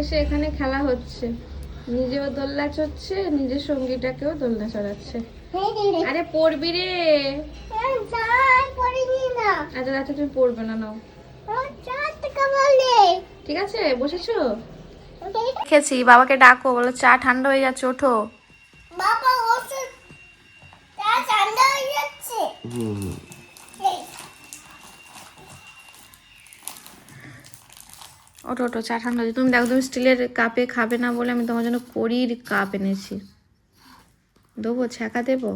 এসে এখানে খেলা হচ্ছে, নিজেও দোলনা চড়ছে, নিজের সঙ্গীটাকেও দোলনা চড়াচ্ছে। আরে পড়বি রে। আচ্ছা আচ্ছা তুমি পড়বে না, নাও ঠিক আছে। বসেছো? দেখেছি বাবাকে ডাকো, বলো চা ঠান্ডা হয়ে যাচ্ছে, ওঠো। বাবা ওষুধ চা ঠান্ডা হয়ে যাচ্ছে। ওঠো ওঠো, চা ঠান্ডা হয়েছে। তুমি দেখো, তুমি স্টিলের কাপে খাবে না বলে আমি তোমার জন্য কড়ির কাপ এনেছি। দেবো, ছ্যাঁকা দেবো?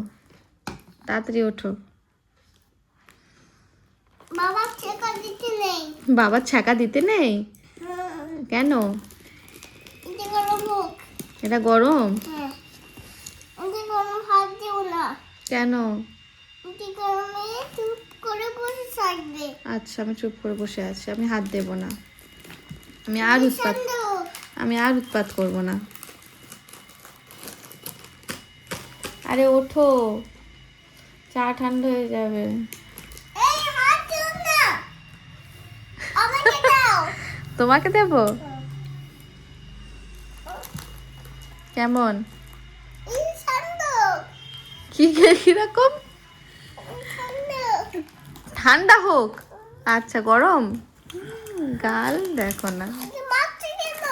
তাড়াতাড়ি ওঠো। বাবা ছেঁকা দিতে নেই। বাবার ছ্যাঁকা দিতে নেই? কেন? এটা গরম হোক। এটা গরম? হ্যাঁ, এটা গরম হাত দিও না। কেন? এটা গরমে চুপ করে বসে থাকবে। আচ্ছা, আমি চুপ করে বসে আছি, আমি হাত দেব না। আমি আর উৎপাত করব না। আরে ওঠো, চা ঠান্ডা হয়ে যাবে। এই হাত দিও না, আমাকে দাও। তোমাকে দেব? কেমন? এই ঠান্ডা কিরকম? ঠান্ডা। ঠান্ডা হোক? আচ্ছা, গরম? গাল দেখো না। মারতে কেন?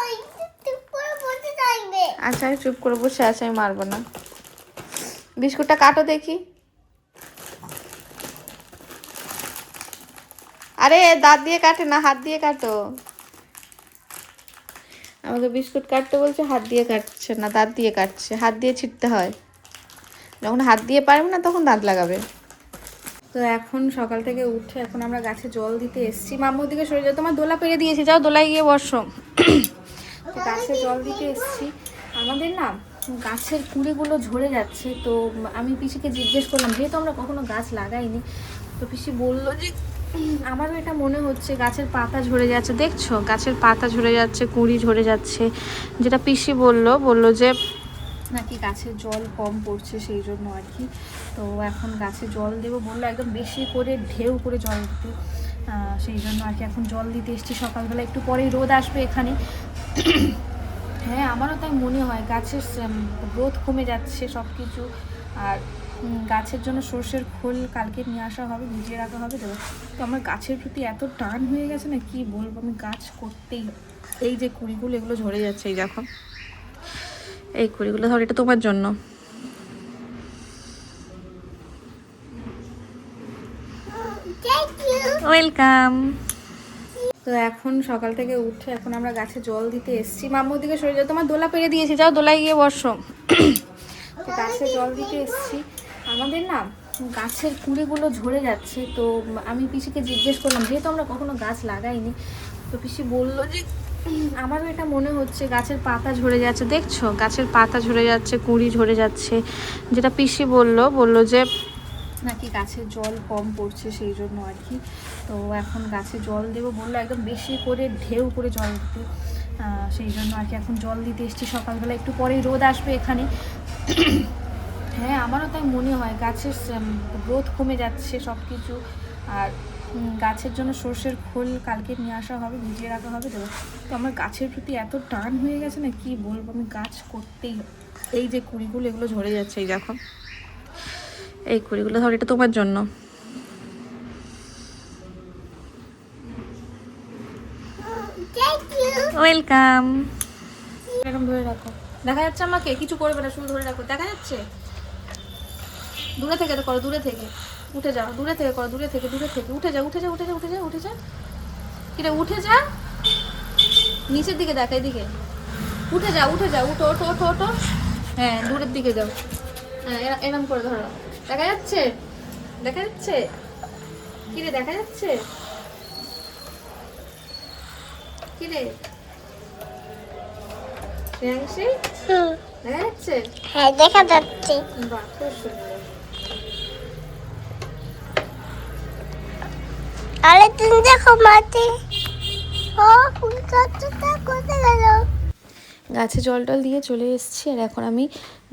চুপ করে বসে থাকবে। আচ্ছা, আমি চুপ করে বসে আছি, আমি মারবো না। বিস্কুটটা কাটো দেখি। আরে দাঁত দিয়ে কাটে না, হাত দিয়ে কাটো। আমাকে বিস্কুট কাটতে বলছে, হাত দিয়ে কাটছে না, দাঁত দিয়ে কাটছে। হাত দিয়ে ছিটতে হয়, যখন হাত দিয়ে পারবে না তখন দাঁত লাগাবে। তো এখন সকাল থেকে উঠে এখন আমরা গাছে জল দিতে এসেছি। মামুর দিকে সরে যাও, তোমার দোলা পেরে দিয়েছি, যাও দোলায় গিয়ে বসো। তো গাছে জল দিতে এসেছি। আমাদের না গাছের কুঁড়িগুলো ঝরে যাচ্ছে, তো আমি পিসিকে জিজ্ঞেস করলাম, যেহেতু আমরা কখনো গাছ লাগাইনি, তো পিসি বললো যে আমারও এটা মনে হচ্ছে গাছের পাতা ঝরে যাচ্ছে। দেখছো, গাছের পাতা ঝরে যাচ্ছে, কুঁড়ি ঝরে যাচ্ছে। যেটা পিসি বললো যে নাকি গাছের জল কম পড়ছে, সেই জন্য আর কি। তো এখন গাছে জল দেবো বললো, একদম বেশি করে ঢেউ করে জল দিতে। সেই জন্য আর কি এখন জল দিতে এসেছি সকালবেলা। একটু পরেই রোদ আসবে এখানে। হ্যাঁ, আমারও তাই মনে হয় গাছের গ্রোথ কমে যাচ্ছে সব কিছু। আর গাছের জন্য সর্ষের খোল কালকে নিয়ে আসা হবে, ভিজিয়ে রাখা হবে। তো আমার গাছের প্রতি এত টান হয়ে গেছে না, কি বলবো। আমি গাছ করতেই, এই যে কুড়িগুলো এগুলো ঝরে যাচ্ছে, এই দেখো এই কুড়িগুলো ধর, এটা তোমার জন্য। ওয়েলকাম। তো এখন সকাল থেকে উঠে এখন আমরা গাছে জল দিতে এসেছি। মামুর দিকে সরে যাও, তোমার দোলা পেরে দিয়েছি, যাও দোলায় গিয়ে বসো। তো গাছে জল দিতে এসেছি। আমাদের না গাছের কুঁড়িগুলো ঝরে যাচ্ছে, তো আমি পিসিকে জিজ্ঞেস করলাম, যেহেতু আমরা কখনো গাছ লাগাইনি, তো পিসি বললো যে আমারও এটা মনে হচ্ছে গাছের পাতা ঝরে যাচ্ছে। দেখছো, গাছের পাতা ঝরে যাচ্ছে, কুঁড়ি ঝরে যাচ্ছে। যেটা পিসি বললো যে নাকি গাছের জল কম পড়ছে, সেই জন্য আর কি। তো এখন গাছে জল দেবো বললো, একদম বেশি করে ঢেউ করে জল দিতে। সেই জন্য আর কি এখন জল দিতে এসেছি সকালবেলা। একটু পরেই রোদ আসবে এখানে। হ্যাঁ, আমারও তাই মনে হয় গাছের গ্রোথ কমে যাচ্ছে সব কিছু। আর গাছের জন্য সর্ষের খোল কালকে নিয়ে আসা হবে, ভিজিয়ে রাখা হবে। তো আমার গাছের প্রতি এত টান হয়ে গেছে না, কি বলবো। আমি গাছ করতেই, এই যে কুড়িগুলো এগুলো ঝরে যাচ্ছে, এই দেখো এই কুড়িগুলো ধর, এটা তোমার জন্য। ওয়েলকাম। এরকম ধরে রাখো, দেখা যাচ্ছে আমাকে? কিছু করবে না, শুধু ধরে রাখো। দেখা যাচ্ছে? দূরে থেকে তো করো, দূরে থেকে উঠে যাও, দূরে থেকে করো, দূরে থেকে উঠে যা কিরে, উঠে যা, নিচের দিকে দেখা, এদিকে উঠে যা, উঠো ওঠো ওঠো ওঠো। হ্যাঁ, দূরের দিকে যাও। হ্যাঁ, এরকম করে ধরো। দেখা যাচ্ছে? কিরে, দেখা যাচ্ছে? কিরে শ্রেয়াংশী, দেখা যাচ্ছে? হ্যাঁ, দেখা যাচ্ছে। বাহ, খুব সুন্দর। আরে তুমি দেখো মাটি। ও ফুলটা কোথায় গেল? গাছে জল টল দিয়ে চলে এসেছি, আর এখন আমি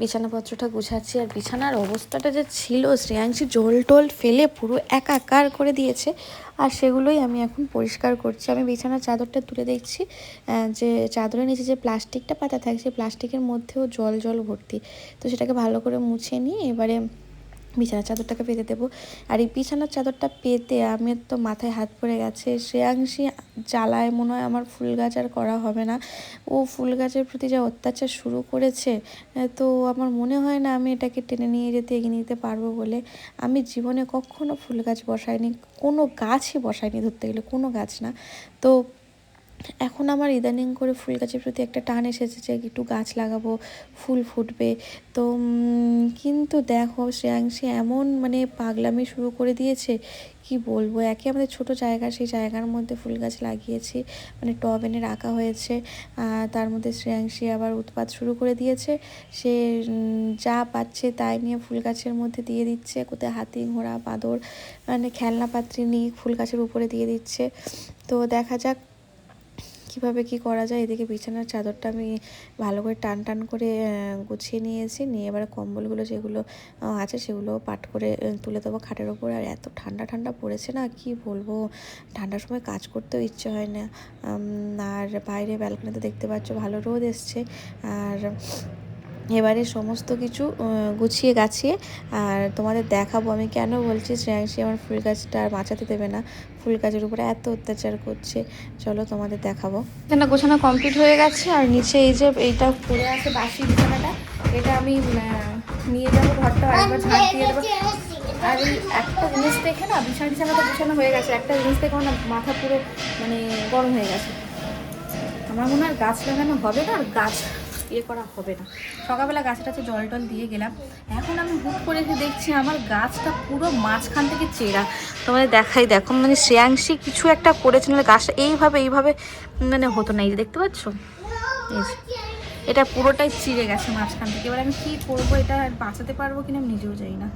বিছানাপত্রটা গুছাচ্ছি। আর বিছানার অবস্থাটা যে ছিল, শ্রেয়াংশী জল টল ফেলে পুরো একাকার করে দিয়েছে, আর সেগুলোই আমি এখন পরিষ্কার করছি। আমি বিছানার চাদরটা তুলে দেখছি যে চাদরের নিচে যে প্লাস্টিকটা পাতা থাকে, সেই প্লাস্টিকের মধ্যেও জল জল ভর্তি। তো সেটাকে ভালো করে মুছে নিয়ে এবারে বিছানার চাদরটাকে পেতে দেবো। আর এই বিছানার চাদরটা পেতে আমি তো মাথায় হাত পড়ে গেছে। শ্রেয়াংশী জ্বালায় মনে হয় আমার ফুল গাছ আর করা হবে না। ও ফুল গাছের প্রতি যা অত্যাচার শুরু করেছে, তো আমার মনে হয় না আমি এটাকে টেনে নিয়ে যেতে এগিয়ে নিতে পারবো বলে। আমি জীবনে কখনো ফুল গাছ বসাইনি, কোনো গাছই বসাইনি, ধরতে গেলে কোনো গাছ না। তো এখন আমার ইদানিং করে ফুল গাছের প্রতি একটা টান এসেছে যে একটু গাছ লাগাবো, ফুল ফুটবে। তো কিন্তু দেখো শ্রেয়াংশী এমন মানে পাগলামি শুরু করে দিয়েছে, কি বলবো। একে আমাদের ছোট জায়গা, সেই জায়গার মধ্যে ফুল গাছ লাগিয়েছি, মানে টব এনে রাখা হয়েছে, তার মধ্যে শ্রেয়াংশী আবার উৎপাত শুরু করে দিয়েছে। সে যা পাচ্ছে তাই নিয়ে ফুল গাছের মধ্যে দিয়ে দিচ্ছে, কোথায় হাতি ঘোড়া বাঁদর মানে খেলনা পাত্রী নিয়ে ফুল গাছের উপরে দিয়ে দিচ্ছে। তো দেখা যাক কীভাবে কি করা যায়। এদিকে বিছানার চাদরটা আমি ভালো করে টান টান করে গুছিয়ে নিয়েছি, নিয়ে এবারে কম্বলগুলো যেগুলো আছে সেগুলো পাট করে তুলে দেবো খাটের ওপরে। আর এত ঠান্ডা ঠান্ডা পড়েছে না, কি বলবো, ঠান্ডার সময় কাজ করতেও ইচ্ছে হয় না। আর বাইরে ব্যালকনিতে দেখতে পাচ্ছ ভালো রোদ এসছে। আর এবারে সমস্ত কিছু গুছিয়ে গাছিয়ে আর তোমাদের দেখাবো। আমি কেন বলছি শ্রেয়াংশী আমার ফুল গাছটা আর বাঁচাতে দেবে না, ফুল গাছের উপরে এত অত্যাচার করছে, চলো তোমাদের দেখাবো। এখানে গোছানো কমপ্লিট হয়ে গেছে, আর নিচে এই যে এইটা পড়ে আছে বাসি বিছানাটা, এটা আমি নিয়ে যাবো ঘরটা আর একবার ঝাঁট দিয়ে দেবো। আর এই একটা জিনিস দেখে না, বিছানাটা গোছানো হয়ে গেছে, একটা জিনিস দেখে না মাথা পুরো মানে গরম হয়ে গেছে। আমার মনে হয় গাছ লাগানো হবে না, আর গাছ করা হবে না। সকালবেলা গাছটাতে জল টল দিয়ে গেলাম, এখন আমি হুট করে দেখছি আমার গাছটা পুরো মাঝখান থেকে চেরা। তোমাদের দেখাই, দেখো মানে শ্রেয়াংশী কিছু একটা করেছে, নাহলে গাছটা এইভাবে মানে হতো না। এই যে দেখতে পাচ্ছ, এই যে এটা পুরোটাই চিড়ে গেছে মাঝখান থেকে। এবার আমি কী করবো, এটা বাঁচাতে পারবো কিনা আমি নিজেও জানি না।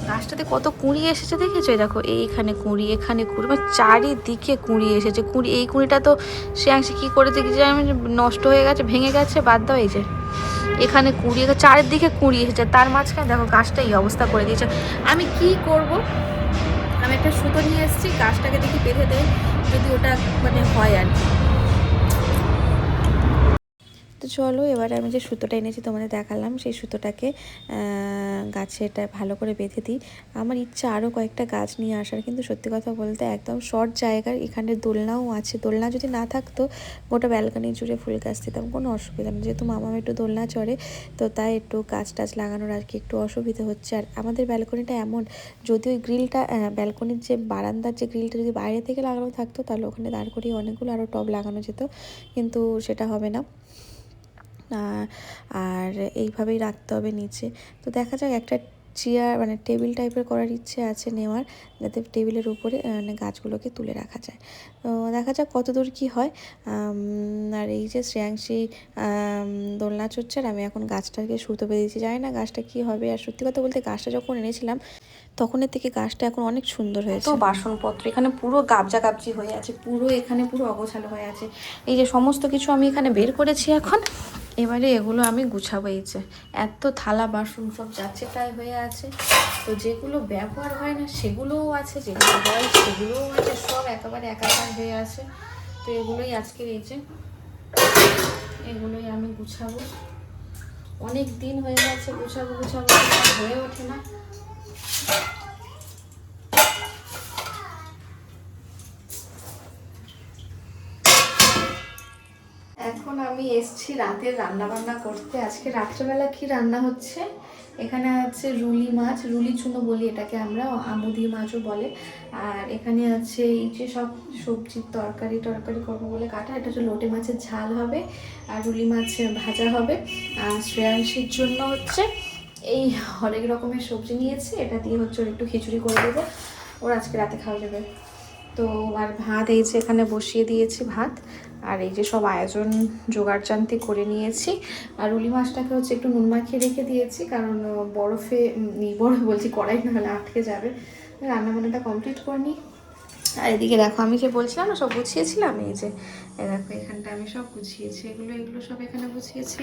গাছটাতে কত কুঁড়ি এসেছে দেখেছো, দেখো এইখানে কুঁড়ি, এখানে কুঁড়ি, মানে চারিদিকে কুঁড়ি এসেছে। কুঁড়ি, এই কুঁড়িটা তো শ্রেয়াংশী কী করেছে কি জানি, নষ্ট হয়ে গেছে, ভেঙে গেছে, বাদ দাও। এই যে এখানে কুঁড়ি, চারিদিকে কুঁড়ি এসেছে, তার মাঝখানে দেখো গাছটা এই অবস্থা করে দিয়েছে। আমি কি করব, আমি একটা সুতো নিয়ে এসেছি, গাছটাকে দেখি বেঁধে দেয় যদি ওটা মানে হয় আর কি। তো চলো এবারে আমি যে সুতোটা এনেছি তোমাদের দেখালাম, সেই সুতোটাকে গাছে এটা ভালো করে বেঁধে দিই। আমার ইচ্ছা আরও কয়েকটা গাছ নিয়ে আসার, কিন্তু সত্যি কথা বলতে একদম শর্ট জায়গার, এখানে দোলনাও আছে। দোলনা যদি না থাকতো গোটা ব্যালকনি জুড়ে ফুল গাছ দিতাম, কোনো অসুবিধা নেই। যেহেতু মামা একটু দোলনা চড়ে, তো তাই একটু গাছ টাছ লাগানোর আর কি একটু অসুবিধা হচ্ছে। আর আমাদের ব্যালকনিটা এমন, যদি ওই গ্রিলটা ব্যালকনির যে বারান্দার যে গ্রিলটা যদি বাইরে থেকে লাগানো থাকতো, তাহলে ওখানে দাঁড় করিয়ে অনেকগুলো আরও টব লাগানো যেত, কিন্তু সেটা হবে না। আর এইভাবেই রাখতে হবে নিচে। তো দেখা যাক, একটা চেয়ার মানে টেবিল টাইপের করার ইচ্ছে আছে নেওয়ার, যাতে টেবিলের উপরে মানে গাছগুলোকে তুলে রাখা যায়। তো দেখা যাক কত দূর কী হয়। আর এই যে শ্রেয়াংশী দোলনা চড়ছে, আর আমি এখন গাছটাকে সুতো বেঁধেছি, জানি না গাছটা কী হবে। আর সত্যি কথা বলতে গাছটা যখন এনেছিলাম তখনের থেকে গাছটা এখন অনেক সুন্দর হয়েছে। তো বাসনপত্র এখানে পুরো গাবজি হয়ে আছে, পুরো এখানে পুরো অগোছালো হয়ে আছে। এই যে সমস্ত কিছু আমি এখানে বের করেছি এখন, এবারে এগুলো আমি গুছাবো। এই যে এত থালা বাসন সব যাচ্ছে প্রায় হয়ে আছে। তো যেগুলো ব্যবহার হয় না সেগুলোও আছে, যেগুলো হয় সেগুলোও আছে, সব একেবারে একাকার হয়ে আছে। তো এগুলোই আজকের, এই যে এগুলোই আমি গুছাবো। অনেক দিন হয়ে গেছে গুছাবো হয়ে ওঠে না। এখন আমি এসছি রাতের রান্না বান্না করতে। আজকে রাত্রেবেলা কি রান্না হচ্ছে, এখানে আছে রুলি মাছ, রুলি চুনো বলি এটাকে আমরা, আমুদি মাছও বলে। আর এখানে আছে এই যে সব সবজির তরকারি করবো বলে কাটা, এটা হচ্ছে লোটে মাছের ঝাল হবে, আর রুলি মাছ ভাজা হবে। আর শ্রেয়াংশীর জন্য হচ্ছে এই অনেক রকমের সবজি নিয়েছি, এটা দিয়ে হচ্ছে ওর একটু খিচুড়ি করে দেবো, ওর আজকে রাতে খাওয়া যাবে। তো আর ভাত এই যে এখানে বসিয়ে দিয়েছি ভাত, আর এই যে সব আয়োজন জোগাড়জান্তি করে নিয়েছি। আর রুলি মাছটাকে হচ্ছে একটু নুন মাখিয়ে রেখে দিয়েছি, কারণ বরফে বরফ বলছি কড়াই না হলে আটকে যাবে। রান্নাবান্নাটা কমপ্লিট করে নিই, আর এদিকে দেখো আমি যে বলছিলাম না সব গুছিয়েছিলাম, এই যে এই দেখো এখানটা আমি সব গুছিয়েছি, এগুলো সব এখানে গুছিয়েছি।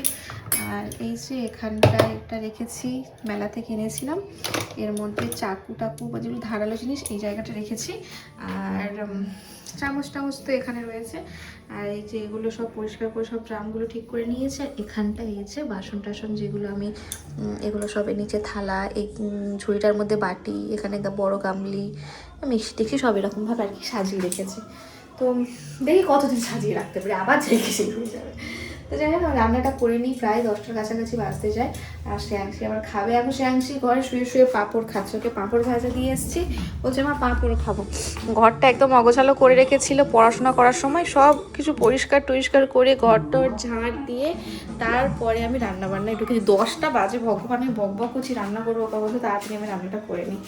আর এই যে এখানটায় একটা রেখেছি, মেলাতে কিনেছিলাম, এর মধ্যে চাকু টাকু বা যেগুলো ধারালো জিনিস এই জায়গাটা রেখেছি। আর চামচ টামচ তো এখানে রয়েছে। আর এই যে এগুলো সব পরিষ্কার করে সব ড্রামগুলো ঠিক করে নিয়েছে। আর এখানটা এই যে বাসন টাসন যেগুলো আমি এগুলো সবের নিচে থালা, এই ঝুড়িটার মধ্যে বাটি, এখানে বড় গামলি, মিক্সি টিক্সি সব এরকমভাবে আর কি সাজিয়ে রেখেছি। তো দেখি কতদিন সাজিয়ে রাখতে পারি, আবার রেখে সেই হয়ে যাবে। তো যাই হোক রান্নাটা করে নিই, প্রায় 10টার কাছাকাছি বাজতে যায়। আর শ্রেয়াংশী আবার খাবে, এখন শ্রেয়াংশী ঘরে শুয়ে শুয়ে পাঁপড় খাচ্ছে, ওকে পাঁপড় ভাজা দিয়ে এসেছি, বলছে মা পাঁপড় খাবো। ঘরটা একদম অগোছালো করে রেখেছিল, পড়াশোনা করার সময় সব কিছু পরিষ্কার টরিষ্কার করে ঘরটর ঝাঁট দিয়ে তারপরে আমি রান্না বান্না ঢুকেছি। 10টা বাজে, ভগবানের বক বক করছি রান্না করবো ওকে, বলছে তাড়াতাড়ি আমি রান্নাটা করে নিই।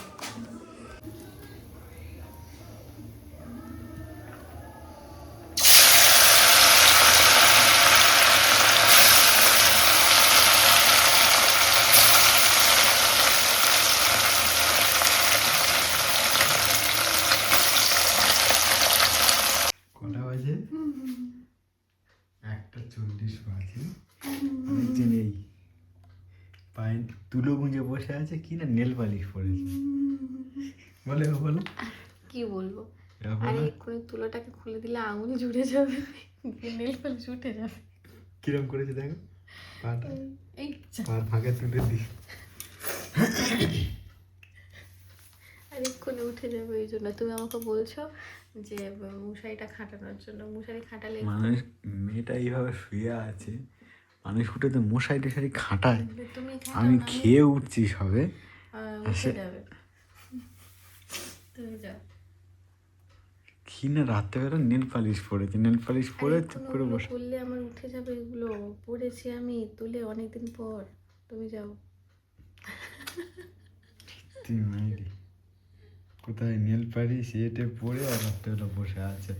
কটা বাজে? 1:40 বাজে। অনেকজন এই পায়ে তুলো গুঁজে বসে আছে, কি না নেল পালিশ পরেছে। বলে বলো, কি বলবো, এবার আরে বলো। এক্ষুনি তুলোটাকে খুলে দিলে আঙুল জুড়ে যাবে, নেল পালিশ উঠে যাবে। কিরম করেছে দেখো পাটা, এই পার ফাঁকে তুলে দি। আর এক্ষুনি উঠে যাবে, এই জন্য তুমি আমাকে বলছো যে মশারিটা খাটানোর জন্য, মশারি খাটালে মানুষ, মেয়েটা এইভাবে শুয়ে আছে, মানুষ উঠে তো মশারি টশারি খাটায়। তুমি আমি খেয়ে উঠছি সবে, উঠে যাবে, তুমি যাও। কি না রাত্রেবেলা নেল পালিশ পরেছে, নেল পালিশ পরে চুপ করে বসে। করলে আমার উঠে যাবে, এগুলো পড়েছি আমি তুলে অনেকদিন পর, তুমি যাও। তুই মাইরি কোথায় নেল পালিশ এটে পরে আর রাত্রেবেলা বসে আছে।